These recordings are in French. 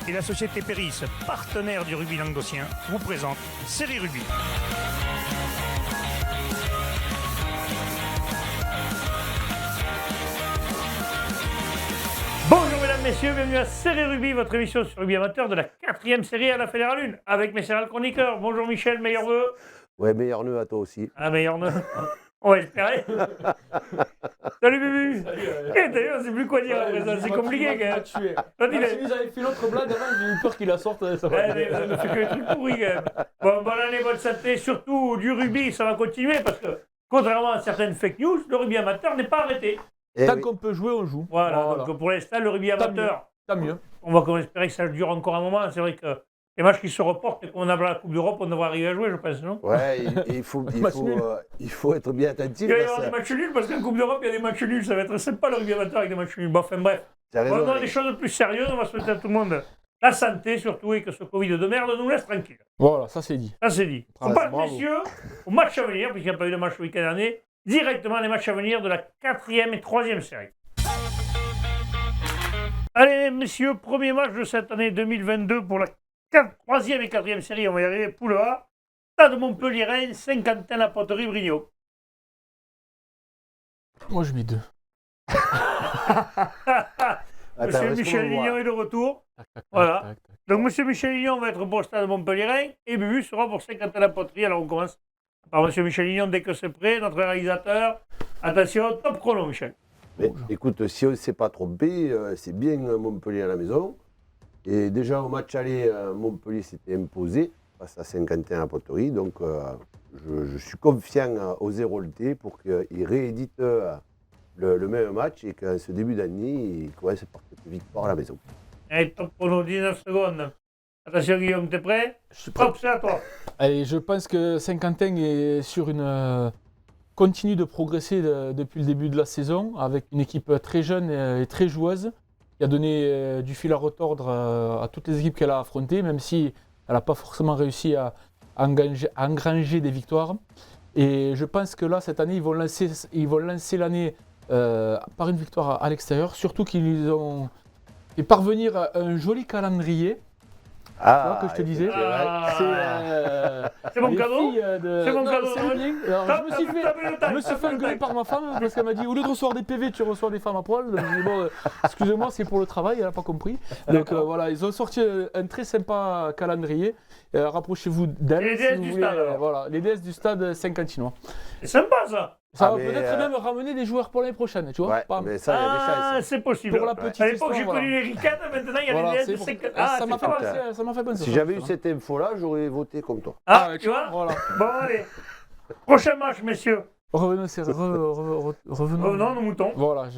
et la société Péris, partenaire du rugby languedocien, vous présente Série Rugby. Bonjour mesdames, messieurs, bienvenue à Série Rugby, votre émission sur rugby amateur de la 4e série à la Fédérale 1, avec mes chers chroniqueurs. Bonjour Michel, meilleur vœu. Ouais, meilleur nœud à toi aussi. Ah, meilleur nœud. On va espérer. Salut Bubu. D'ailleurs, on ne sait plus quoi dire après ça, c'est compliqué quand même. Si vous avez fait l'autre blague avant, j'ai eu peur qu'il la sorte. Ça va. On ne fait que des trucs pourris quand même. Bon, bonne année, bonne santé, surtout du rugby, ça va continuer parce que, contrairement à certaines fake news, le rugby amateur n'est pas arrêté. Eh Tant oui. qu'on peut jouer, on joue. Voilà. Donc pour l'instant, le rugby amateur, Tant mieux. on va quand même espérer que ça dure encore un moment. C'est vrai que les matchs qui se reportent et qu'on a la Coupe d'Europe, on devrait arriver à jouer, je pense, non? Ouais, il faut être bien attentif. Il va y parce avoir des que- matchs nuls parce qu'en Coupe d'Europe, il y a des matchs nuls. Ça va être sympa le rugby amateur avec des matchs nuls. Bon, enfin bref. T'as raison, On a ouais. des choses plus sérieuses. On va souhaiter à tout le monde la santé surtout et que ce Covid de merde nous laisse tranquille. Voilà, ça c'est dit. Ça c'est dit. On Bravo. passe, messieurs, au match à venir, puisqu'il n'y a pas eu de match le week-end dernier. Directement les matchs à venir de la 4e et 3e série. Allez, messieurs, premier match de cette année 2022 pour la 3e et 4e série. On va y arriver. Poule A. Stade Montpellier-Rennes, Saint-Quentin-la-Poterie-Brignoc. Moi je mets 2. Attends, Monsieur laisse-moi Michel voir. Lignon est de retour. Voilà. Donc, Monsieur Michel Lignon va être pour le stade Montpellier-Rennes et Bubu sera pour Saint-Quentin-la-Poterie. Alors, on commence par Monsieur Michel Lignon dès que c'est prêt. Notre réalisateur. Attention, top chrono, Michel. Mais écoute, si on ne s'est pas trompé, c'est bien Montpellier à la maison. Et déjà au match aller, Montpellier s'était imposé face à Saint-Quentin-la-Poterie. Donc je suis confiant aux Héroltais pour qu'ils rééditent le même match et qu'en ce début d'année, ils commencent par cette victoire à la maison. Allez, top chrono, 19 secondes. Attention, Guillaume, t'es prêt? Je suis prêt. Hop, c'est à toi. Allez, je pense que Saint-Quentin est sur une. Continue de progresser depuis le début de la saison avec une équipe très jeune et très joueuse qui a donné du fil à retordre à toutes les équipes qu'elle a affrontées, même si elle n'a pas forcément réussi à engranger des victoires. Et je pense que là, cette année, ils vont lancer l'année par une victoire à l'extérieur, surtout qu'ils ont fait parvenir à un joli calendrier. Ah, que je te disais. C'est mon les cadeau. filles C'est mon non, cadeau, c'est hein. bien. Alors, je me suis fait engueuler par ma femme parce qu'elle m'a dit au lieu de recevoir des PV, tu reçois des femmes à poil. Donc, j'ai dit, bon, excusez-moi, c'est pour le travail, elle n'a pas compris. Donc voilà, ils ont sorti un très sympa calendrier. Rapprochez-vous d'elle. Et les déesses du stade, alors. Voilà, les déesses du stade Saint-Quentinois. C'est sympa, ça. Ça Ah, va mais, peut-être même ramener des joueurs pour l'année prochaine, tu vois. Ouais, Bam. mais ça, il y a des Ah, chances. c'est possible. Pour la petite À l'époque, histoire, j'ai voilà. connu les ricanes, maintenant, il y a Voilà, les déesses c'est de pour- Saint-Quentin. ça c'est m'a pas mal. ça m'a fait penser. Si j'avais eu cette info-là, j'aurais voté comme toi. Ah, tu vois? Voilà. Bon, allez. Prochain match, messieurs. Revenons. Revenons nos moutons. Voilà,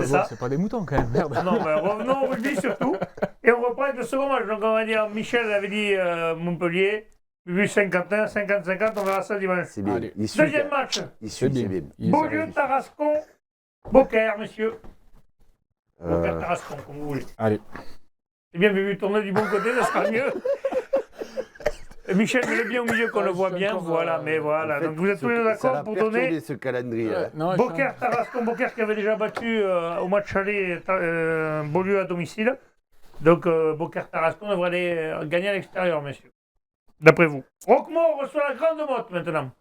ça. c'est pas des moutons quand même, merde. Non, mais revenons au rugby surtout. Et on reprend avec le second match. Donc, on va dire, Michel avait dit Montpellier, Bubu Saint-Quentin, 50-50, on verra ça dimanche. C'est bien. Allez. Il suit, Deuxième match. il suit, c'est bien. Beaulieu, Tarascon, Beaucaire, messieurs. Beaucaire, Euh, Tarascon, comme vous voulez. Allez. C'est bien, Bubu, tournez du bon côté, ça sera mieux. Et Michel, mets-le bien au milieu qu'on le voit bien. encore, Voilà, mais voilà. en fait, Donc, vous êtes tous les deux ça d'accord l'a pour perturbé, donner ce calendrier. là. Non, Beaucaire, Tarascon, Beaucaire qui avait déjà battu au match aller Beaulieu à domicile. Donc Beaucaire, Tarascon devrait aller gagner à l'extérieur, messieurs. D'après vous. Roquemort reçoit la Grande Motte maintenant.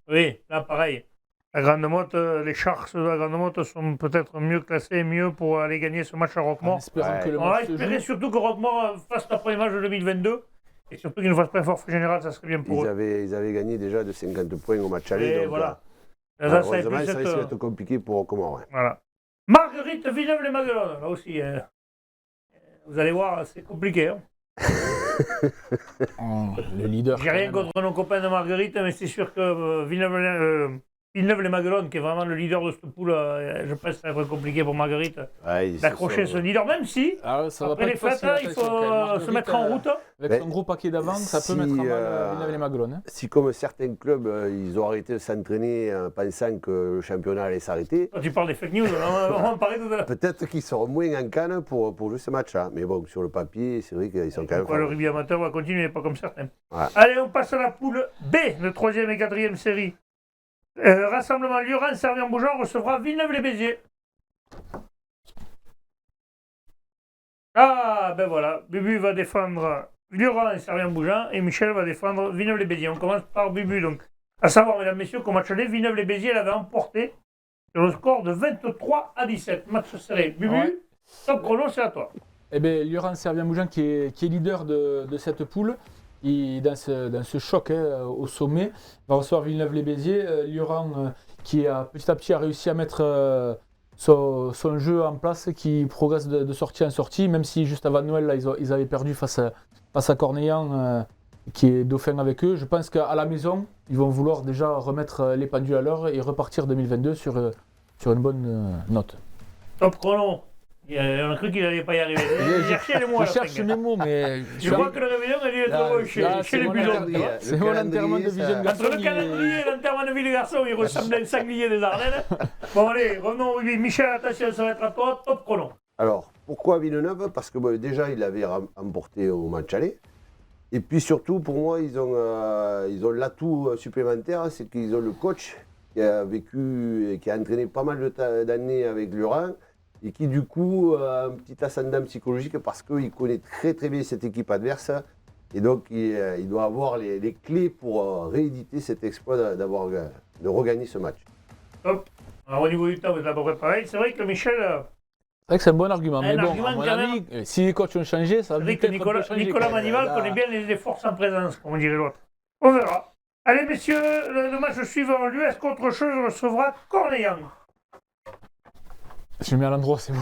Oui, là pareil. La Grande Motte, les Sharks de la Grande Motte sont peut-être mieux classés, mieux pour aller gagner ce match à En Roquemort. espérant Ouais. que le On va match se espérer joue. surtout que Roquemort fasse le premier match de 2022 et surtout qu'il nous fasse pas un forfait général, ça serait bien pour eux. Ils avaient gagné déjà de 50 points au match aller. Et donc, voilà. Ça, ça malheureusement, est plus ça risque cette, d'être compliqué pour Comores. Ouais. voilà. Marguerite Villeneuve-les-Maguelones, là aussi. Vous allez voir, c'est compliqué. Hein. Le leader. J'ai rien contre nos copains de Marguerite, mais c'est sûr que Villeneuve-les-Maguelones, qui est vraiment le leader de cette poule, je pense que ça va être compliqué pour Marguerite Ouais, ils se d'accrocher sont- ce leader, même si, Ah, ça va après pas les être fêtes, facile, hein, il attention, faut quand même. Marguerite, se mettre en route. Avec Ben, son gros paquet d'avance, ça si, peut mettre à mal Villeneuve-les-Maguelones. Hein. Si comme certains clubs, ils ont arrêté de s'entraîner en pensant que le championnat allait s'arrêter, Quand tu parles des fake news, on va en parler tout à l'heure. peut-être qu'ils seront moins en canne pour jouer ce match-là. Mais bon, sur le papier, c'est vrai qu'ils sont quand même Pourquoi le forts. rugby amateur va continuer, pas comme certains. Ouais. Allez, on passe à la poule B, le 3e et 4e série. Rassemblement Lioran, Servien-Beaujean recevra Villeneuve-les-Béziers. Ah, ben voilà. Bubu va défendre Lurent et Servien-Bougeant et Michel va défendre Villeneuve-les-Béziers. On commence par Bubu, donc. À savoir, mesdames, messieurs, qu'au match aller, Villeneuve-les-Béziers l'avait emporté sur le score de 23-17. Match serré. Bubu, Ouais. top chrono, c'est à toi. Eh bien, Laurent Servien-Bougeant qui est leader de cette poule, dans ce choc au sommet, va recevoir Villeneuve-les-Béziers. Laurent qui petit à petit a réussi à mettre son jeu en place, qui progresse de sortie en sortie, même si juste avant Noël, là, ils avaient perdu face à Cornillan, qui est dauphin avec eux. Je pense qu'à la maison, ils vont vouloir déjà remettre les pendules à l'heure et repartir 2022 sur une bonne note. Top chrono. On a cru qu'il n'allait pas y arriver. Il cherchait les mots. Je cherche mes mots, mais Je crois que le réveillon a dû être bon chez les Bulons. c'est mon enterrement de Vision Garçon. Entre le calendrier et l'enterrement de Ville-Garçon, il ressemble à un sanglier des Ardennes. Bon, allez, revenons au rugby. Michel, attention, ça va être à toi. Top chrono. Alors, pourquoi Villeneuve? Parce que déjà, il l'avait emporté au match aller. Et puis surtout, pour moi, ils ont l'atout supplémentaire, c'est qu'ils ont le coach qui a vécu et qui a entraîné pas mal d'années avec Lurent et qui, du coup, a un petit ascendant psychologique parce qu'il connaît très très bien cette équipe adverse. Et donc, il doit avoir les clés pour rééditer cet exploit de regagner ce match. Top. Alors, au niveau du temps, vous êtes à peu près pareil. C'est vrai que Michel, C'est vrai que c'est un bon argument, mais bon, argument à mon quand avis, si les coachs ont changé, ça va c'est vrai peut-être que un peu changer, Nicolas quoi. Manival Là. connaît bien les forces en présence, comme dirait l'autre. On verra. Allez, messieurs, le match suivant, l'US contre chose recevra Cornillan. Je le mets à l'endroit, c'est bon.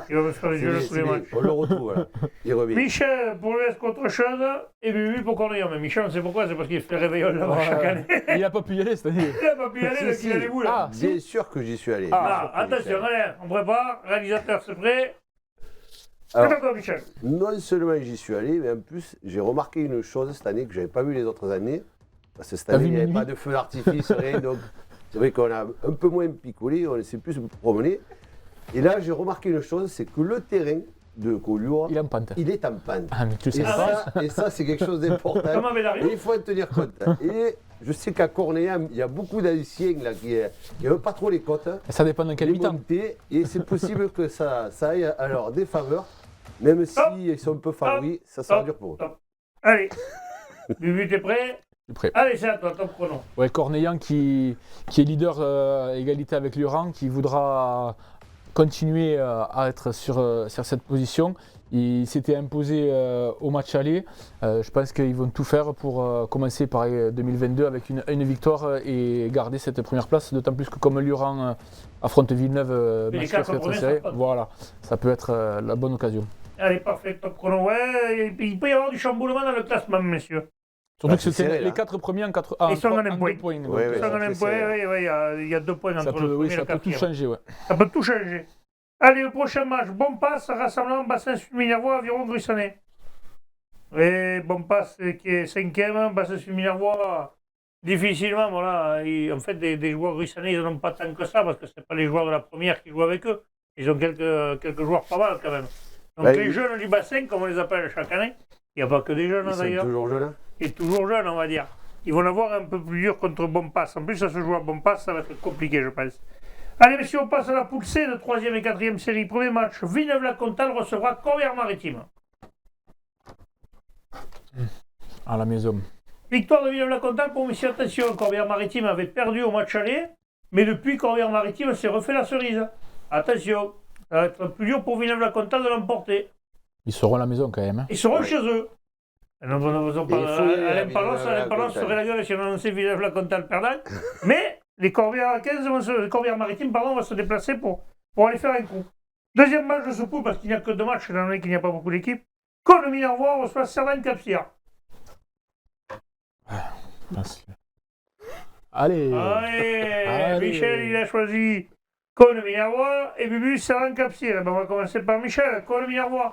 Il va me faire les yeux tous les matchs. On le retrouve, là. Il revient. Michel pour l'US contre chose et Bubu pour Cornillan. Mais Michel, on sait pourquoi, c'est parce qu'il fait le réveillon là-bas chaque année. Il n'a pas pu y aller cette année. Il n'a pas pu y aller, donc il allait où là? Ah, Bien sûr que j'y suis allé. Ah, Bien sûr que j'y suis attention, allé. allez, on prépare, réalisateur, c'est prêt. C'est Alors, à toi, Michel. non seulement j'y suis allé, mais en plus, j'ai remarqué une chose cette année que je n'avais pas vu les autres années. Parce que cette T'as année, vu il n'y avait minuit pas de feu d'artifice, rien. Donc, c'est vrai qu'on a un peu moins picolé, on s'est plus promené. Et là, j'ai remarqué une chose, c'est que le terrain de Collioure, il est en pente. il est en pente. Ah, mais tu Et sais pas. ça, c'est quelque chose d'important. Comme avec Dario. Et il faut en tenir compte. Et je sais qu'à Cornillan, il y a beaucoup d'anciens là, qui n'aiment pas trop les côtes. Ça dépend dans quel Les mi-temps. montées, et c'est possible que ça aille à leur défaveur. Même s'ils sont un peu favoris, ça sera dur pour eux. Top. Allez. Bubu, t'es prêt? Je suis prêt. Allez, c'est à toi, top chrono. Ouais, Cornillan qui est leader égalité avec Lurent, qui voudra continuer à être sur cette position. Il s'était imposé au match aller. Je pense qu'ils vont tout faire pour commencer par 2022 avec une victoire et garder cette première place. D'autant plus que comme Lurent affronte Villeneuve, Mais les match qui va quatre être premiers serré, s'affrontent. voilà, ça peut être la bonne occasion. Allez, parfait, top chrono. Ouais, il peut y avoir du chamboulement dans le classement, messieurs. Surtout Ah, que c'est c'était serré, les là. 4 premiers en Ils sont dans les 2 points. points. Donc, Ouais, ouais, Ça donne c'est un très point, serré. oui, il y a 2 points ça entre peut, le oui, premier et ça le peut tout quatrième. changer. Ouais. Ça peut tout changer. Allez, le prochain match, Bompas, rassemblement Bassin-Sud-Minervois, Aviron Grissonnet. Et Bompas qui est 5e, Bassin-Sud-Minervois, difficilement, voilà. En fait, des joueurs grissonnais, ils n'en ont pas tant que ça, parce que ce n'est pas les joueurs de la première qui jouent avec eux. Ils ont quelques joueurs pas mal quand même. Donc Ouais, les oui. jeunes du bassin, comme on les appelle chaque année, il n'y a pas que des jeunes Ils sont d'ailleurs, toujours jeunes. Hein. et toujours jeunes, on va dire. Ils vont avoir un peu plus dur contre Bompas. En plus, ça se joue à Bompas, ça va être compliqué, je pense. Allez, messieurs, on passe à la poule C de 3e et 4e série. Premier match, Villeneuve-la-Comtale recevra Corbière-Maritime. À la maison. Victoire de Villeneuve-la-Comtale pour Mission Attention. Corbière-Maritime avait perdu au match aller, mais depuis, Corbière-Maritime s'est refait la cerise. Attention, ça va être plus dur pour Villeneuve-la-Comtale de l'emporter. Ils seront à la maison quand même. Hein. Ils seront chez eux. Nous faisons pas. Et il faut y aller à Alain Palance serait la gueule si on annonçait Villeneuve-la-Comtale perdant. Mais les Corbière-Maritime vont se déplacer pour aller faire un coup. Deuxième match de ce pool, parce qu'il n'y a que 2 matchs, étant donné qu'il n'y a pas beaucoup d'équipes. Cône-Minervois reçoit Cerdagne-Capcir. Allez. Allez, Michel, il a choisi Cône-Minervois et Bubu Cerdagne-Capcir. On va commencer par Michel, Cône-Minervois.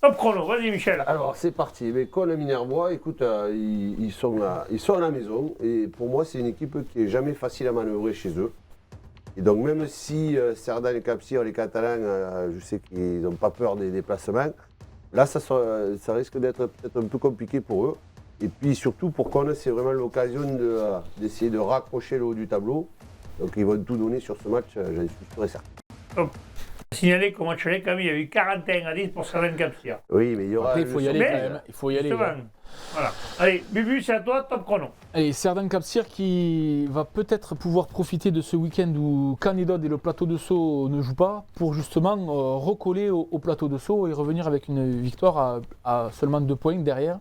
Top chrono, vas-y Michel. Alors c'est parti. Mais Cône Minervois, écoute, ils sont à la maison. Et pour moi, c'est une équipe qui n'est jamais facile à manœuvrer chez eux. Et donc même si Cerdagne et Capcir, les Catalans, je sais qu'ils n'ont pas peur des déplacements, là ça risque d'être peut-être un peu compliqué pour eux. Et puis surtout pour Cône, c'est vraiment l'occasion d'essayer de raccrocher le haut du tableau. Donc ils vont tout donner sur ce match, j'en suis sûr et certain. Signaler qu'au match aller, quand même, il y a eu 41 à 10 pour Cerdan Capcir. Oui, mais il y aura. Après, il faut y aller quand même. Il faut y aller. Justement. Voilà. Allez, Bubu, c'est à toi, top chrono. Et Cerdan Capcir qui va peut-être pouvoir profiter de ce week-end où Canidod et le plateau de Sceaux ne jouent pas pour justement recoller au plateau de Sceaux et revenir avec une victoire à seulement 2 points derrière.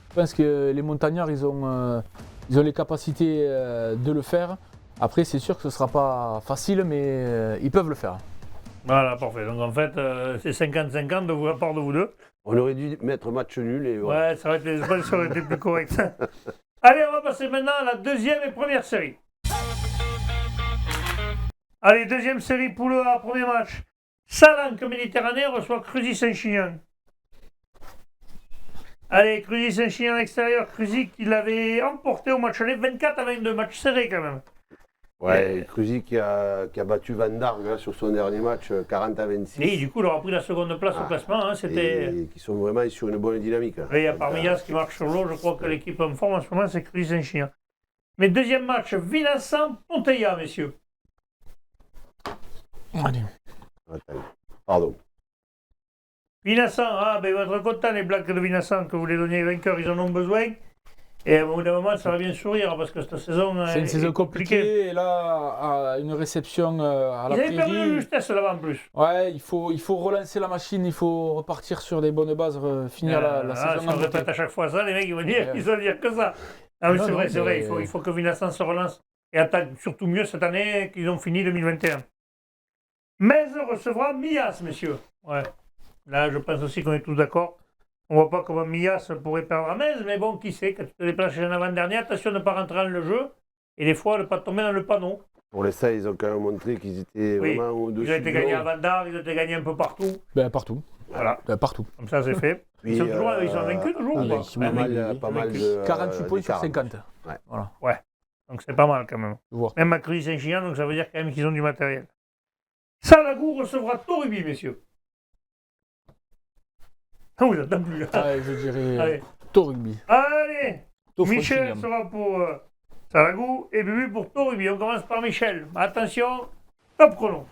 Je pense que les montagnards, ils ont les capacités de le faire. Après, c'est sûr que ce ne sera pas facile, mais ils peuvent le faire. Voilà, parfait. Donc en fait, c'est 50-50 de la part de vous deux. On aurait dû mettre match nul et voilà. Ouais, ça aurait été, ça aurait été plus correct. Allez, on va passer maintenant à la deuxième et première série. Allez, deuxième série pour le A, premier match. Salanque Méditerranée reçoit Cruzy Saint-Chinian. Allez, Cruzy Saint-Chinian à l'extérieur. Cruzy qui l'avait emporté au match aller 24 à 22, match serré quand même. Ouais, Cruzy qui a battu Van Darg hein, sur son dernier match 40 à 26. Et du coup, il aura pris la seconde place au classement. Hein, c'était... Et qui sont vraiment sur une bonne dynamique. Hein. Et il y a Parmillas qui marche sur l'eau. Je crois que l'équipe en forme en ce moment, c'est Cruzy Saint-Chinian. Mais deuxième match, Villassant-Ponteilla, messieurs. Allez. Attends, pardon. Villassant, ah ben vous êtes content les Blacks de Villassant que vous les donniez vainqueurs, ils en ont besoin. Et au bout d'un moment, ça va bien sourire parce que cette saison C'est une saison est compliquée et là, une réception à la Ils avaient perdu de Prairie. justesse là-bas en plus. Ouais, il faut relancer la machine, il faut repartir sur des bonnes bases, finir la saison Si en on beauté. répète à chaque fois ça, les mecs ils vont dire, Ouais. ils vont dire que ça. Ah oui, Non, c'est non, vrai, c'est vrai, mais- il faut que Villassant se relance et attaque surtout mieux cette année qu'ils ont fini 2021. Metz recevra Millas, messieurs. Ouais. Là, je pense aussi qu'on est tous d'accord. On voit pas comment Millas pourrait perdre à Metz, mais bon, qui sait, quand tu te déplaces chez un avant-dernier, attention de ne pas rentrer dans le jeu et des fois de ne pas tomber dans le panneau. Pour l'instant, ils ont quand même montré qu'ils étaient Oui, vraiment au-dessus. Ils ont été gagnés à Vandar, ils ont été gagnés un peu partout. Ben, partout. Voilà, Ben, partout. comme ça c'est fait. Puis, Ils sont vaincus toujours ou oui, pas ils sont Pas Ouais, mal, pas mal de. 48 points sur d'écart. 50. Ouais. Voilà. Donc c'est pas mal quand même. Tu vois. Même à Cruzy Saint-Chinian, donc ça veut dire quand même qu'ils ont du matériel. Salagou recevra Toribi, messieurs. Ah, vous n'entendez plus là. Allez, je dirais Allez, Rugby. allez. Michel Frontignan. sera pour Salagou et Bubu pour Toribi. On commence par Michel. Attention, top chrono.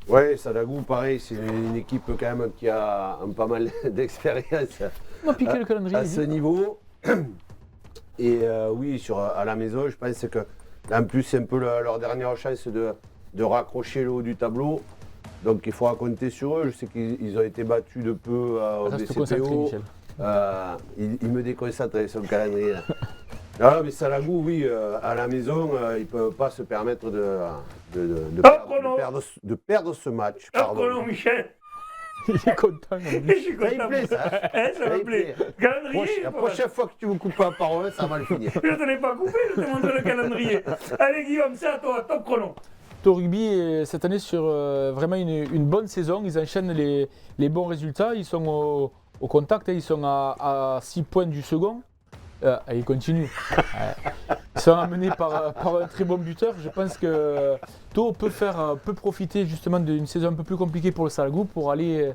Ouais, Sadagou, pareil, c'est une équipe quand même qui a pas mal d'expérience On m'a piqué le calendrier. à ce niveau. Et oui, à la maison, je pense que en plus, c'est un peu leur dernière chance de raccrocher le haut du tableau. Donc il faudra compter sur eux. Je sais qu'ils ont été battus de peu au Reste concentré, BCPO. Michel. Il me déconcentre avec son calendrier. Non, mais Salagou, oui, à la maison, ils ne peuvent pas se permettre de perdre ce match. Top Pardon. chrono, Michel. Il est content. en plus. Je suis Ça content. me plaît, ça. Hein, ça me plaît. Calendrier. La prochaine fois que tu me coupes la parole, ça va le finir. Je ne te l'ai pas coupé, je te montre le calendrier. Allez Guillaume, c'est à toi, top chrono. Rugby est cette année sur vraiment une bonne saison. Ils enchaînent les bons résultats. Ils sont au contact. Ils sont à 6 points du second. Et ils continuent. Ils sont amenés par un très bon buteur. Je pense que Tau peut profiter justement d'une saison un peu plus compliquée pour le Salagou pour aller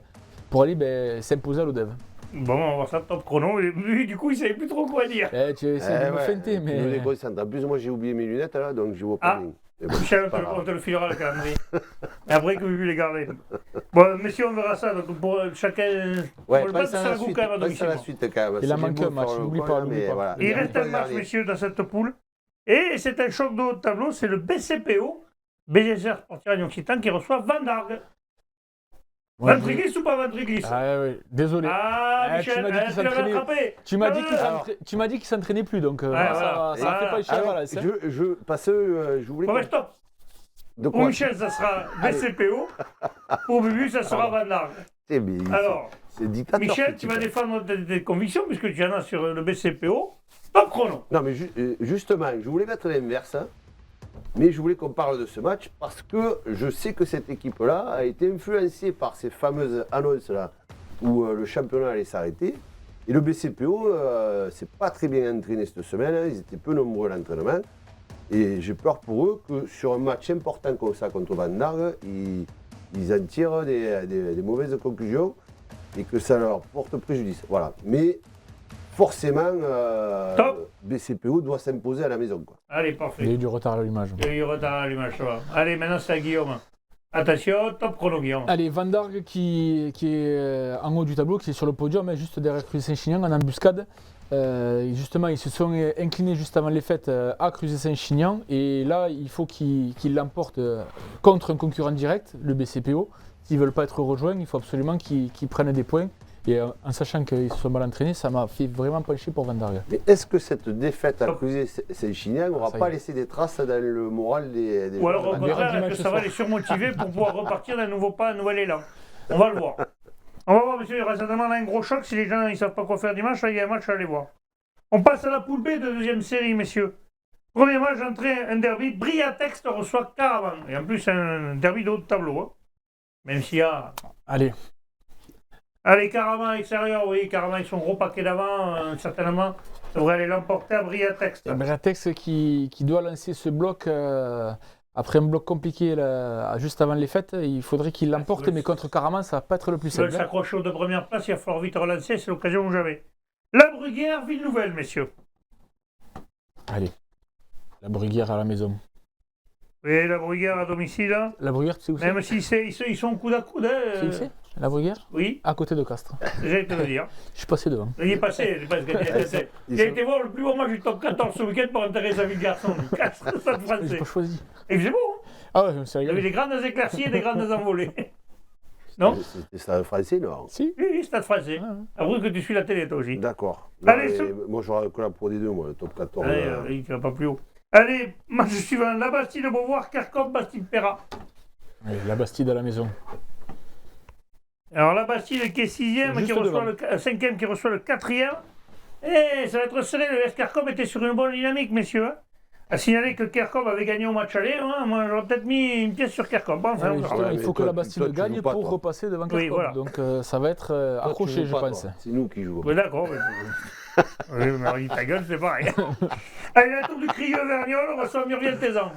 s'imposer à l'Odev. Bon, on va voir ça, top chrono. Et lui, du coup, il ne savait plus trop quoi dire. Tu essaies de me feinter, Il nous mais. déconcentre. En plus, moi, j'ai oublié mes lunettes là, donc je vois pas Ah. bien. Mais bon, Michel, c'est pas grave. on te le filera le calendrier. Et après que vous les garder. Bon, messieurs, on verra ça. Donc pour chacun. Ouais, pour le passe match, à la Salagou suite, quand même à passe à domicile. la suite quand même. Il en C'est manque beau un de match, faire le n'oublie col, pas, mais n'oublie pas. voilà. Il reste un Dernier. match, messieurs, dans cette poule. Et c'est un choc de haut de tableau. C'est le BCPO, BGSR Sportier Occitan, qui reçoit Van Darg. Ouais, Ventriglis ou pas Ventriglis Ah ouais, désolé. Ah, tu Michel, m'as dit qu'il tu l'as s'entraînait. rattrapé. Tu m'as dit Ah, qu'il s'entraînait plus, donc voilà. ça fait pas les chers à Alors, la laisse, hein. je voulais. Bon, ben, stop. De Pour quoi Michel, ça sera BCPO. Pour Bubu, ça sera Van Darg. C'est bien. Alors, C'est dictateur. Michel, ce tu vas type. défendre tes convictions puisque tu en as sur le BCPO. Top chrono. Non, mais justement, je voulais mettre l'inverse, hein, mais je voulais qu'on parle de ce match parce que je sais que cette équipe-là a été influencée par ces fameuses annonces-là où le championnat allait s'arrêter. Et le BCPO, c'est pas très bien entraîné cette semaine, hein, ils étaient peu nombreux à l'entraînement. Et j'ai peur pour eux que sur un match important comme ça contre Van Darg, ils en tirent des mauvaises conclusions et que ça leur porte préjudice. Voilà. Mais forcément, Top. BCPO doit s'imposer à la maison, quoi. Allez, Il y a parfait. eu du retard à l'allumage. Il y a eu retard à l'allumage, ça va. Allez, maintenant c'est à Guillaume. Attention, top chrono, Guillaume. Allez, Van Darg qui est en haut du tableau, qui est sur le podium, hein, juste derrière Cruzet-Saint-Chinian en embuscade. Justement, ils se sont inclinés juste avant les fêtes à Cruzet-Saint-Chinian. Et là, il faut qu'ils l'emportent contre un concurrent direct, le BCPO. S'ils ne veulent pas être rejoints, il faut absolument qu'ils prennent des points. Et en sachant qu'ils se sont mal entraînés, ça m'a fait vraiment pencher pour Van Darg. Mais est-ce que cette défaite à Cruzet-Saint-Chinian n'aura pas laissé des traces dans le moral des Ou alors au joueurs? contraire, que ça va les surmotiver pour pouvoir repartir d'un nouveau pas, un nouvel élan. On va le voir. On va voir, monsieur, il y aura certainement un gros choc. Si les gens ne savent pas quoi faire dimanche, là, il y a un match à aller voir. On passe à la poule B de deuxième série, messieurs. Premier match, entrée, un derby. Briatex reçoit Caravan. Et en plus, un derby de haut de tableau. Hein. Même s'il y a... Allez, Caravan à l'extérieur, oui. Caravan avec son gros paquet d'avant, certainement, devrait aller l'emporter à Briatex. Briatex qui doit lancer ce bloc... Après un bloc compliqué là, juste avant les fêtes, il faudrait qu'il l'emporte, mais contre Caraman, ça va pas être le plus simple. Ils veulent s'accrocher aux deux premières places, il va falloir vite relancer, c'est l'occasion ou jamais. La Bruguière, ville nouvelle, messieurs. Allez, la Bruguière à la maison. Oui, la Bruguière à domicile. Hein. La Bruguière, tu sais où c'est? Même ils sont coude à coude. Tu sais où c'est? La Bruguière? Oui. À côté de Castres. J'allais te le dire. Je suis passé devant. Il est passé, parce que il a été voir le plus beau match du top 14 ce week-end pour enterrer sa vie de garçon. Castres, Stade J'ai Français. pas choisi. Et il faisait beau, hein. Ah ouais, c'est Il y avait rigolo. des grandes éclaircies et des grandes envolées. Non? C'était Stade Français, non? Si. Oui, Stade Français. Avoue que tu suis la télé, toi aussi. D'accord. Allez, Moi, j'aurais que la Pro D2, moi, le top 14. Allez, il ne va pas plus haut. Allez, match suivant. La Bastille de Beauvoir, Carcom, Bastille-Perra. Allez, la Bastide à la maison. Alors la Bastille qui est 6e, Juste qui reçoit devant. le 5e, qui reçoit le 4e. Et ça va être serré, le Carcom était sur une bonne dynamique, messieurs. Hein. À signaler que Carcom avait gagné au match aller, hein. Moi j'aurais peut-être mis une pièce sur Carcom. Enfin, Ouais, on verra. justement, il mais faut que toi, la Bastide toi, tu gagne joues pas, pour toi. repasser devant Oui, Carcom. voilà. Donc ça va être Toi, tu accroché, joues je pas, pense. toi. C'est nous qui jouons. Oui, d'accord. Oui, mais Marie, ta gueule, c'est pareil. Allez, la tour du Crieux Vergnol, on reçoit Muriel Tézan.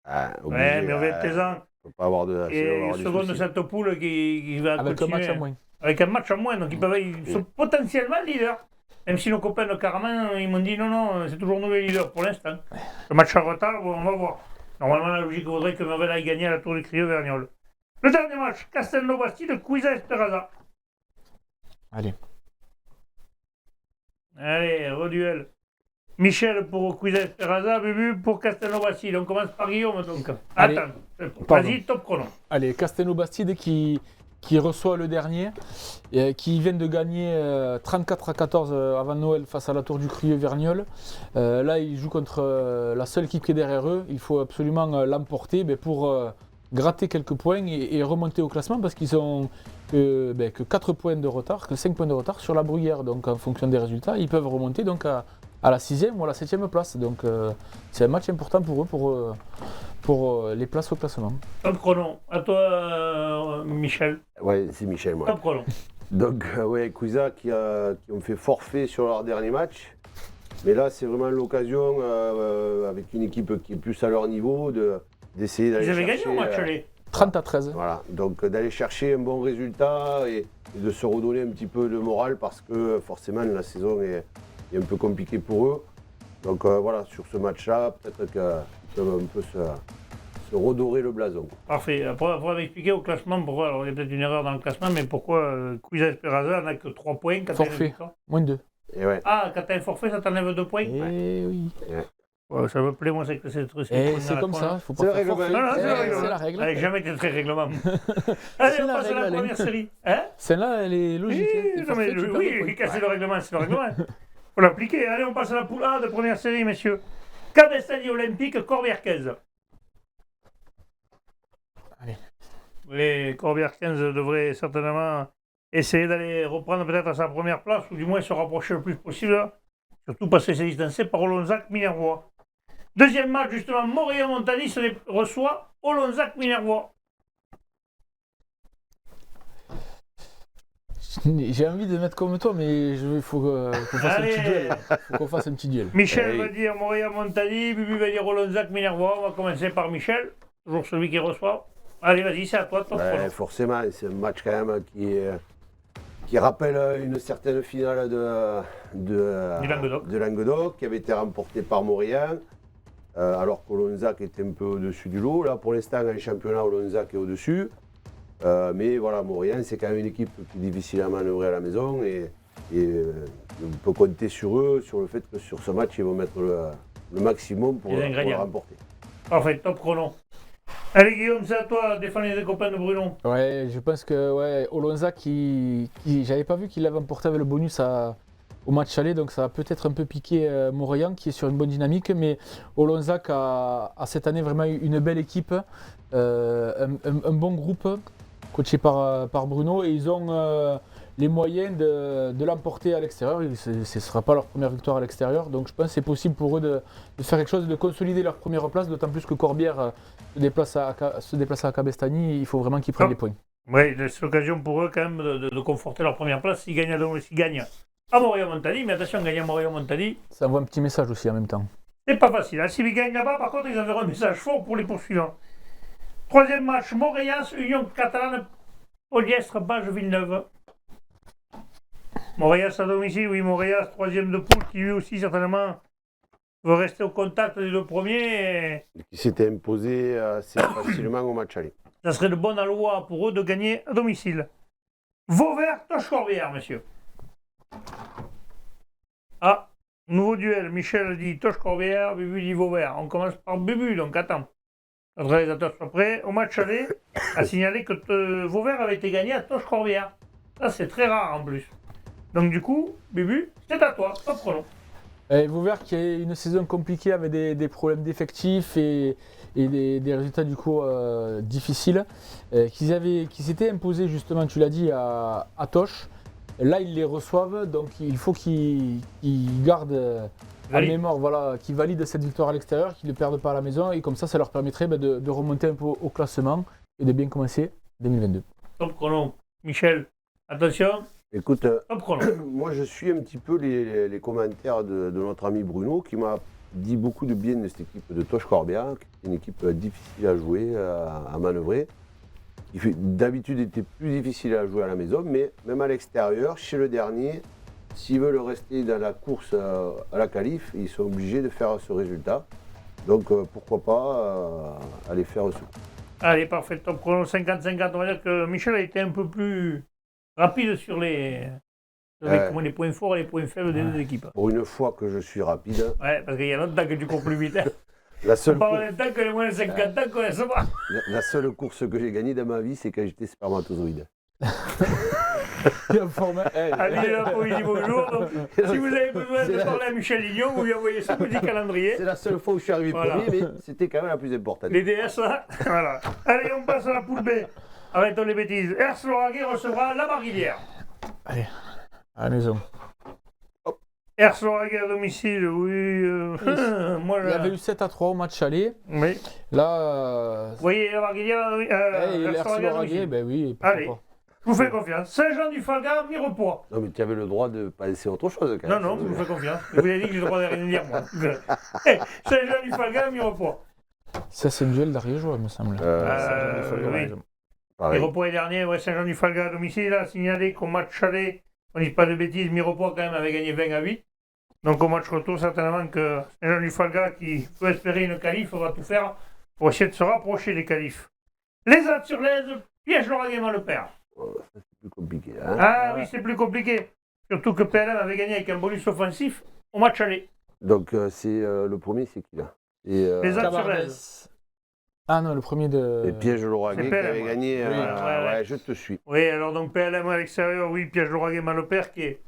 Ah, obligé, Ouais, Muriel Tézan. Faut pas avoir de. Et seconde de cette poule qui va Avec un continuer. match en moins. Avec un match en moins, donc ils sont potentiellement leaders. Même si nos copains de Caraman, ils m'ont dit non, c'est toujours nous les leaders pour l'instant. Le match en retard, on va voir. Normalement, la logique voudrait que Mervel aille gagner à la Tour du Crieux Vergnol. Le dernier match, Castelnau-Bastide, Cuisa Esperanza. Allez. Allez, reduel. Michel pour Cuisa Esperanza, Bubu pour Castelnau-Bastide. On commence par Guillaume donc. Allez. Attends, Pardon. vas-y, top chrono. Allez, Castelnau-Bastide qui reçoit le dernier, et qui vient de gagner 34-14 avant Noël face à la Tour du Crieux Vergnol. Là, ils jouent contre la seule équipe qui est derrière eux. Il faut absolument l'emporter pour gratter quelques points et remonter au classement parce qu'ils ont que 4 points de retard, que 5 points de retard sur la Bruguière. Donc en fonction des résultats, ils peuvent remonter donc à la 6e ou à la 7e place. Donc c'est un match important pour eux pour les places au classement. Top chrono. À toi, Michel. Ouais, c'est Michel, moi. Top chrono. Donc, ouais, Cuisa qui ont fait forfait sur leur dernier match. Mais là, c'est vraiment l'occasion, avec une équipe qui est plus à leur niveau, d'essayer d'aller Ils avaient chercher. gagné au match aller. 30-13. Voilà, donc d'aller chercher un bon résultat et de se redonner un petit peu de morale parce que forcément la saison est un peu compliquée pour eux. Donc voilà, sur ce match-là, peut-être qu'ils peuvent un peu se redorer le blason. Parfait. Pour m'expliquer au classement pourquoi, alors il y a peut-être une erreur dans le classement, mais pourquoi Cuisa Esperanza n'a que 3 points quand Forfait. Moins de 2. Et ouais. Ah, quand t'as un forfait, ça t'enlève 2 points. Eh oui. Ouais, ça me plaît, moi, c'est que c'est truc. Et c'est comme ça, il faut pas C'est le faire règlement. forfait. Non, non, c'est le règlement. C'est la règle. Allez, jamais été très règlement. Allez, C'est on la passe à la règle, première Alain. série. Hein? Celle-là, elle est logique. hein. Oui, Les non, mais, forfaits, tu perds des points. casser le règlement, c'est le règlement. Faut l'appliquer. Allez, on passe à la poule A de première série, messieurs. Cabestany Olympique, Corbière-15. Allez. Les Corbière-15 devraient certainement essayer d'aller reprendre peut-être à sa première place, ou du moins se rapprocher le plus possible. Surtout parce que c'est distancé par Olonzac-Minervois. Deuxième match, justement, Montréal-Montagny reçoit Olonzac-Minervois. J'ai envie de mettre comme toi, mais il faut qu'on fasse un Allez. petit duel. Faut qu'on fasse un petit duel. Michel Hey. va dire Montréal-Montagny, Bubu va dire Olonzac-Minervois. On va commencer par Michel, toujours celui qui reçoit. Allez, vas-y, c'est à toi, top chrono. Forcément, c'est un match quand même qui rappelle une certaine finale Du Languedoc. de Languedoc qui avait été remportée par Montréal. alors qu'Olonzac était un peu au-dessus du lot. Là, pour l'instant, en championnat, Olonzac est au-dessus. Mais voilà, Maurian, c'est quand même une équipe qui est difficile à manœuvrer à la maison et on peut compter sur eux, sur le fait que sur ce match, ils vont mettre le maximum pour le remporter. Parfait, top chrono. Allez Guillaume, c'est à toi, défendre les copains de Bruno. Ouais, je pense que Olonzac, j'avais pas vu qu'il l'avait emporté avec le bonus au match aller, donc ça va peut-être un peu piquer Maurian qui est sur une bonne dynamique, mais Olonzac a cette année vraiment une belle équipe, un bon groupe coaché par Bruno, et ils ont les moyens de l'emporter à l'extérieur. Ce ne sera pas leur première victoire à l'extérieur, donc je pense que c'est possible pour eux de faire quelque chose, de consolider leur première place, d'autant plus que Corbière se déplace à Cabestany, il faut vraiment qu'ils prennent les points. Oui, c'est l'occasion pour eux quand même de conforter leur première place s'ils gagnent à Montréal-Montagny, mais attention, gagner à Montréal-Montagny, ça envoie un petit message aussi en même temps. C'est pas facile. Hein. S'ils gagnent là-bas, par contre, ils enverront un message fort pour les poursuivants. Troisième match, Montréal, Union Catalane, Poliestre, Bage, Villeneuve. Montréal à domicile, oui, Montréal, troisième de poule, qui lui aussi certainement veut rester au contact des deux premiers. Et qui s'était imposé assez facilement au match aller. Ça serait de bonne loi pour eux de gagner à domicile. Vauvert, Toche-Corbière, messieurs. Ah, nouveau duel. Michel dit Toche-Corbière, Bubu dit Vauvert. On commence par Bubu, donc attends. Notre réalisateur soit prêt. Au match aller, a signalé que Vauvert avait été gagné à Toche-Corbière. Ça, c'est très rare en plus. Donc du coup, Bubu, c'est à toi, top chrono. Vauvert qui a une saison compliquée avec des problèmes d'effectifs et des résultats du coup difficiles, qui s'étaient imposés justement, tu l'as dit, à Toch. Là, ils les reçoivent, donc il faut qu'ils gardent en mémoire, voilà, qu'ils valident cette victoire à l'extérieur, qu'ils ne perdent pas à la maison, et comme ça leur permettrait de remonter un peu au classement et de bien commencer 2022. Top chrono. Michel, attention. Écoute, moi je suis un petit peu les commentaires de notre ami Bruno qui m'a dit beaucoup de bien de cette équipe de Toch-Corbière, qui est une équipe difficile à jouer, à manœuvrer, qui d'habitude était plus difficile à jouer à la maison, mais même à l'extérieur, chez le dernier, s'ils veulent rester dans la course à la qualif, ils sont obligés de faire ce résultat. Donc pourquoi pas aller faire ce coup. Allez, parfait, top chrono 50-50. On va dire que Michel a été un peu plus rapide sur les points forts et les points faibles des deux équipes. Pour une fois que je suis rapide. Ouais, parce qu'il y a longtemps que tu cours plus vite. Hein. On parle d'un temps que les moins de 50 ans connaissent pas. La seule course que j'ai gagnée dans ma vie, c'est quand j'étais spermatozoïde. Allez, la poésie, bonjour. Donc, si vous avez besoin de parler à Michel Lignon, vous lui envoyez son petit calendrier. C'est la seule fois où je suis arrivé premier, mais c'était quand même la plus importante. Les DS, là. Voilà. Allez, on passe à la poule B. Arrêtons les bêtises. Ers Lauragais recevra la Barguilière. Allez, à la maison. Ers Lauragais à domicile, oui. Moi, il y avait eu 7-3 au match aller. Oui. Là. Vous voyez la Barguilière Ers Lauragais, ben oui. Allez. Je vous fais confiance. Saint-Jean-du-Falga, Mirepoix. Non, mais tu avais le droit de penser autre chose quand même. Non, je vous fais confiance. Vous avez dit que j'ai le droit de rien dire, moi. Saint-Jean-du-Falga, Mirepoix. Ça, c'est une duel d'Ariégeois, il me semble. Oui. Mirepoix est dernier, ouais, Saint-Jean-du-Falga à domicile a signalé qu'au match aller, on ne dit pas de bêtises, Mirepoix quand même avait gagné 20-8. Donc au match retour, certainement que Saint-Jean-du-Falga, qui peut espérer une qualif, va tout faire pour essayer de se rapprocher des qualifs. Les Alpes sur l'Aise, piège Lauragais le père. C'est plus compliqué. Hein, ah oui, c'est plus compliqué. Surtout que PLM avait gagné avec un bonus offensif au match aller. Donc c'est le premier, c'est qui là Les Alpes sur l'Aise. Ah non, le premier de. Et Piège Lauragais qui avait gagné. Oui, ouais, je te suis. Oui, alors donc PLM à l'extérieur, oui, Piège Lauragais Malopère qui est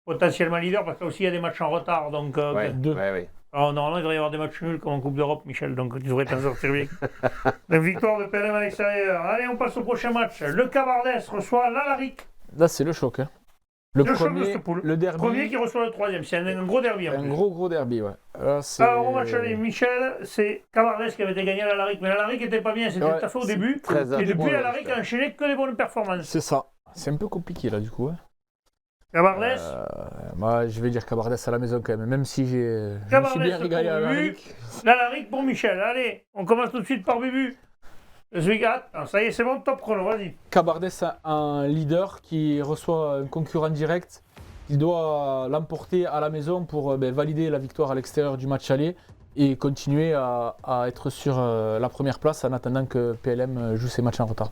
potentiellement leader parce qu'il y a des matchs en retard. Donc, deux. Ouais. Alors normalement, il devrait y avoir des matchs nuls comme en Coupe d'Europe, Michel, donc tu devrais t'en sortir bien. Donc victoire de PLM à l'extérieur. Allez, on passe au prochain match. Le Cabardès reçoit l'Alaric. Là, c'est le choc. Hein. Le premier, choc de cette poule. Le derby. Premier qui reçoit le troisième. C'est un gros derby. Un gros derby, ouais. Alors, au match aller, Michel, c'est Cabardès qui avait été gagné à l'Alaric. Mais l'Alaric n'était pas bien, c'était tout à fait au début. Et depuis, l'Alaric a enchaîné que des bonnes performances. C'est ça. C'est un peu compliqué, là, du coup. Hein. Cabardès moi, je vais dire Cabardès à la maison quand même si je me suis bien régalé à l'Alaric. L'Alaric pour Michel. Allez, on commence tout de suite par Bubu. Je suis ça y est, c'est bon, top chrono, vas-y. Cabardès a un leader qui reçoit un concurrent direct. Il doit l'emporter à la maison pour valider la victoire à l'extérieur du match aller et continuer à être sur la première place en attendant que PLM joue ses matchs en retard.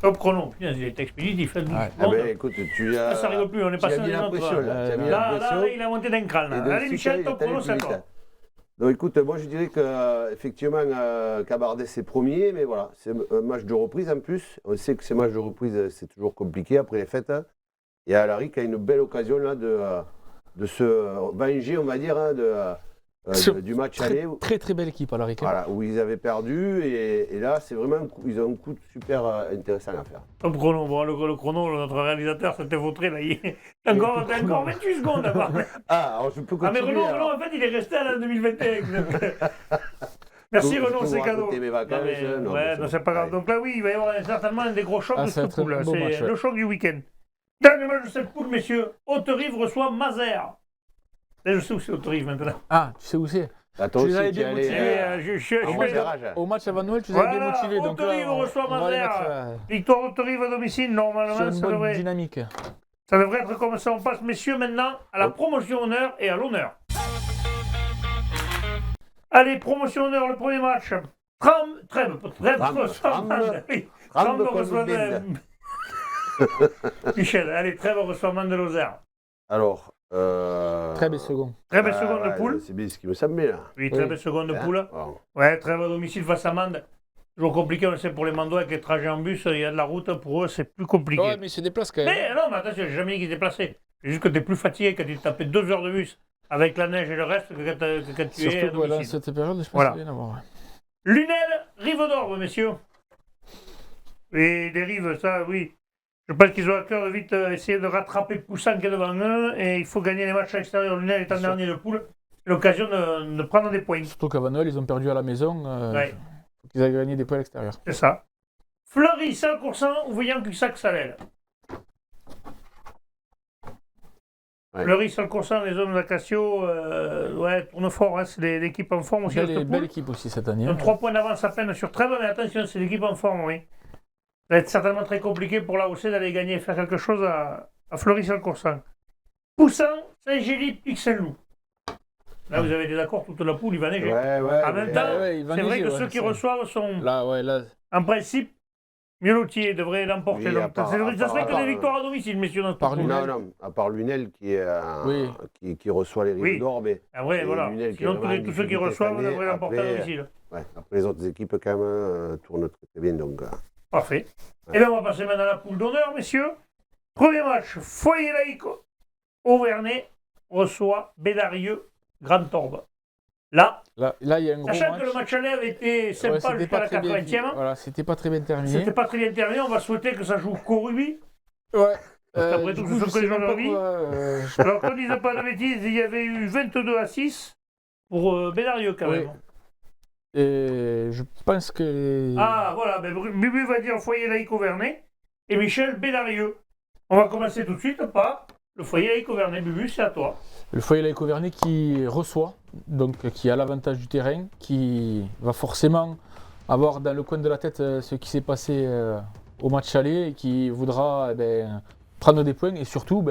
Top chrono, putain, il est expéditif, il fait 12 Ah secondes. ben écoute, tu as. Ça rigole plus, on est tu as passé mis dans la les pression autres. là. Tu as mis la Là, pression. il a monté d'un cran. Et de Allez, suite, Michel, il top est allé chrono, c'est à plus toi. vite. Donc écoute, moi je dirais que effectivement Cabardès c'est premier, mais voilà, c'est un match de reprise en plus. On sait que ces matchs de reprise c'est toujours compliqué après les fêtes. Et Alaric a une belle occasion là de se venger, on va dire, hein, du match aller. Très belle équipe, Alaric. Voilà, où ils avaient perdu et là c'est vraiment ils ont un coup super intéressant à faire. Top chrono, bon, le chrono, notre réalisateur s'était vautré là. T'as encore 28 secondes d'abord. Ah, alors je peux Ah, mais continuer. Renaud, en fait, il est resté à l'année 2021. Merci Donc, Renaud, je peux c'est vous cadeau. raconter mes vacances, Non, mais, non, ouais, mais non, c'est c'est bon. pas grave. Ouais. Donc là, oui, il va y avoir certainement un des gros chocs Ah, de ça va cette être un poule. beau C'est match, ouais. le choc du week-end. Dernier match de cette poule, messieurs. Haute-Rive reçoit Mazères. Là, je sais où c'est Haute-Rive maintenant. Ah, tu sais où c'est? Bah, toi Tu aussi, les avais tu bien allais, motivés, Je au match suis- garage. Au match avant Noël, tu les avais bien Voilà, motivés. Donc là, Haute-Rive reçoit on va les Mazères. mettre Victoire d'Haute-Rive à domicile, sur normalement, une bonne dynamique. ça devrait être comme ça. On passe, messieurs, maintenant à la promotion honneur et à l'honneur. Allez, promotion honneur, le premier match. Trêve reçoit Mande. Oui, Trêve reçoit Michel, allez, Trêve reçoit Mande de Lozère. Alors. Très belle seconde. Très belle seconde de poule. C'est bien ce qui me semblait là. Oui, très Oui. belle seconde de Hein? poule. Bon. Ouais, Trêve à domicile face à Mande. Toujours compliqué, on le sait, pour les Mandois avec les trajets en bus, il y a de la route, pour eux, c'est plus compliqué. Ouais, mais il se déplace quand même. Mais non, mais attention, j'ai jamais dit qu'il était placé. C'est juste que tu es plus fatigué quand tu tapais 2 heures de bus avec la neige et le reste que quand tu es à Surtout voilà, domicile. cette période, je pense Voilà. qu'il vient d'avoir. Lunel, Rive d'Orbe, messieurs. Et des rives, ça, oui. Je pense qu'ils ont à cœur de vite essayer de rattraper Poussin qui est devant eux. Et il faut gagner les matchs à l'extérieur. Lunel est en dernier de poule. C'est l'occasion de prendre des points. Surtout qu'avant Noël, ils ont perdu à la maison. Ouais. Faut qu'ils aient gagné des points à l'extérieur. C'est ça. Fleury, Saint-Coursan ou Voyant Cussac-Salel. Ouais. Fleury, Saint-Coursan, les hommes d'Acacio, ouais, tournent fort. Hein, c'est l'équipe en forme aussi. dans cette Belle poule. équipe aussi cette année. Ils ont 3 points d'avance à peine sur Trèves, mais attention, c'est l'équipe en forme, oui. Ça va être certainement très compliqué pour la OC d'aller gagner et faire quelque chose à Fleury-Saint-Coursan. Poussin, Saint-Gély, Pic-Saint-Loup. Là, vous avez des accords, toute la poule, il va neiger. Ouais, En même temps, ouais, il va c'est vrai neiger, que ouais, ceux qui c'est- reçoivent sont, Là, en principe, Miolotier devrait l'emporter. Oui, Donc, à part- ça à serait que part- des victoires à domicile, messieurs, dans ce Par poule. Lunel. Non, à part Lunel qui est Oui. qui reçoit les rives Oui. d'or, mais Ah ouais, Et voilà. Lunel qui Sinon, est vraiment tous ceux qui difficile reçoivent cette année, devraient l'emporter à après, domicile. ouais, après les autres équipes quand même tournent très bien donc. Parfait. Et bien, on va passer maintenant à la poule d'honneur, messieurs. Premier match, Foyer Laïque Auvernais reçoit Bédarieux, Grande Torbe. Là, Là, il y a un gros sachant match. que le match aller avait été sympa Ouais, c'était jusqu'à pas la très bien 80e, Voilà, c'était pas très bien terminé. c'était pas très bien terminé, on va souhaiter que ça joue qu'au rugby. Ouais. Après Du tout, coup, ce je que les sais gens même pas ont dit. quoi, Alors qu'on ne dise pas de bêtises, il y avait eu 22-6 pour Bédarieux quand Oui. même. Et je pense que. Ah voilà, ben, Bubu va dire Foyer Laïque Auvernais et Michel Bédarieux. On va commencer tout de suite par le Foyer Laïque Auvernais. Bubu, c'est à toi. Le foyer Laïque Auvernais qui reçoit, donc qui a l'avantage du terrain, qui va forcément avoir dans le coin de la tête ce qui s'est passé au match aller et qui voudra prendre des points et surtout,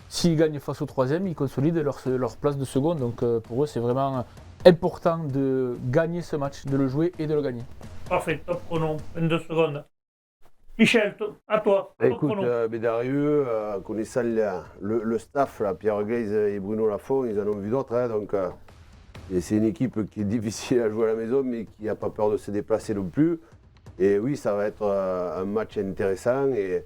s'ils gagnent face au troisième, ils consolident leur place de seconde. Donc pour eux, c'est vraiment important de gagner ce match, de le jouer et de le gagner. Parfait, top chrono, 22 secondes. Michel, à toi. Top Écoute, chrono. Bédarieux, connaissant le staff, là, Pierre Glaise et Bruno Lafont, ils en ont vu d'autres. Hein, donc, et c'est une équipe qui est difficile à jouer à la maison, mais qui n'a pas peur de se déplacer non plus. Et oui, ça va être un match intéressant. Et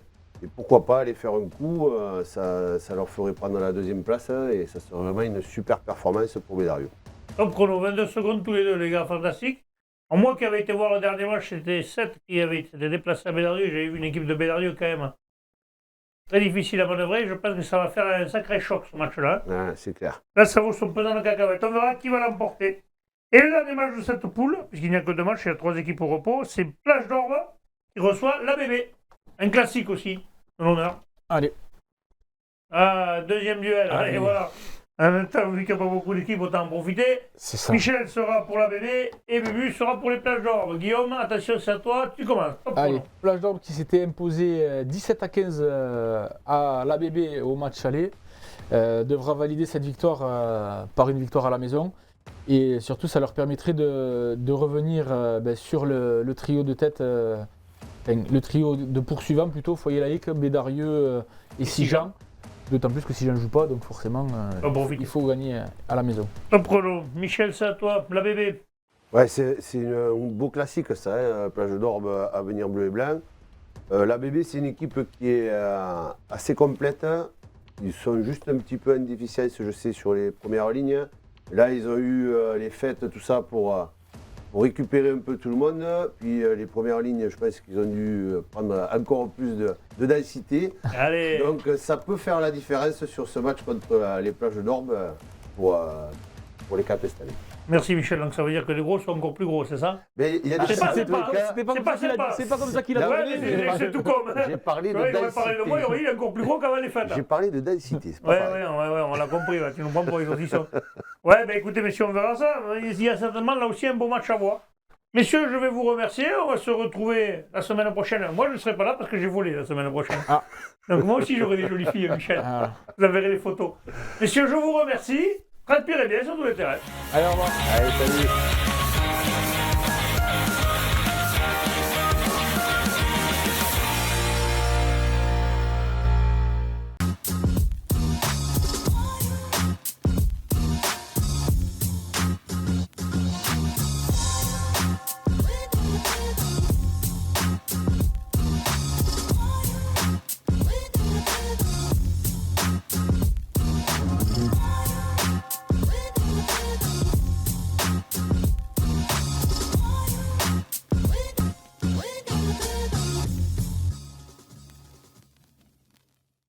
pourquoi pas aller faire un coup, ça leur ferait prendre la deuxième place. Hein, et ça serait vraiment une super performance pour Bédarieux. Top chrono, 22 secondes tous les deux, les gars, fantastique. En moi qui avais été voir le dernier match, c'était 7 qui s'étaient déplacés à Bédarieux. J'avais vu une équipe de Bédarieux quand même très difficile à manœuvrer. Je pense que ça va faire un sacré choc ce match-là. Ah, c'est clair. Là, ça vaut son pesant de cacahuètes. On verra qui va l'emporter. Et le dernier match de cette poule, puisqu'il n'y a que 2 matchs, il y a 3 équipes au repos, c'est Plage d'Orbe qui reçoit l'ABB. Un classique aussi, de l'honneur. Allez, Ah, deuxième duel. Allez, Allez. voilà. En même temps, vu qu'il n'y a pas beaucoup d'équipes, autant en profiter. c'est ça. Michel sera pour l'ABB et Bubu sera pour les Plages d'Orbe. Guillaume, attention, c'est à toi, tu commences. Top Allez, chrono. Plage d'Orbe qui s'était imposé 17-15 à l'ABB au match aller, devra valider cette victoire par une victoire à la maison. Et surtout, ça leur permettrait de revenir sur le trio de tête, le trio de poursuivants plutôt, Foyer Laïc, Bédarieux et Sijan. D'autant plus que Sijan ne joue pas, donc forcément, il faut gagner à la maison. Top prono. Michel, c'est à toi. La bébé. Ouais, c'est un beau classique ça, hein, Plage d'Orbe à venir bleu et blanc. La BB, c'est une équipe qui est assez complète. Ils sont juste un petit peu en déficience, je sais, sur les premières lignes. Là, ils ont eu les fêtes, tout ça, pour récupérer un peu tout le monde. Puis les premières lignes, je pense qu'ils ont dû prendre encore plus de densité. Allez. Donc ça peut faire la différence sur ce match contre les Plages d'Orbe pour les Capes cette année. Merci Michel, donc ça veut dire que les gros sont encore plus gros, c'est ça? Mais il y a des C'est pas comme ça qu'il a Ouais, donné. c'est tout comme. J'ai parlé de Ouais, il aurait densité. parlé de moi, il est encore plus gros qu'avant les fêtes. J'ai parlé de densité, c'est pas Ouais, pareil. on l'a compris, tu nous prends pour les saucissons. Ouais, ben écoutez, messieurs, on verra ça. Il y a certainement là aussi un beau match à voir. Messieurs, je vais vous remercier. On va se retrouver la semaine prochaine. Moi, je ne serai pas là parce que j'ai volé la semaine prochaine. Ah. Donc moi aussi, j'aurai des jolies filles, Michel. Ah. Vous enverrez les photos. Messieurs, je vous remercie. Transpirez bien sur tous les terrains. Allez, au revoir. Allez, salut.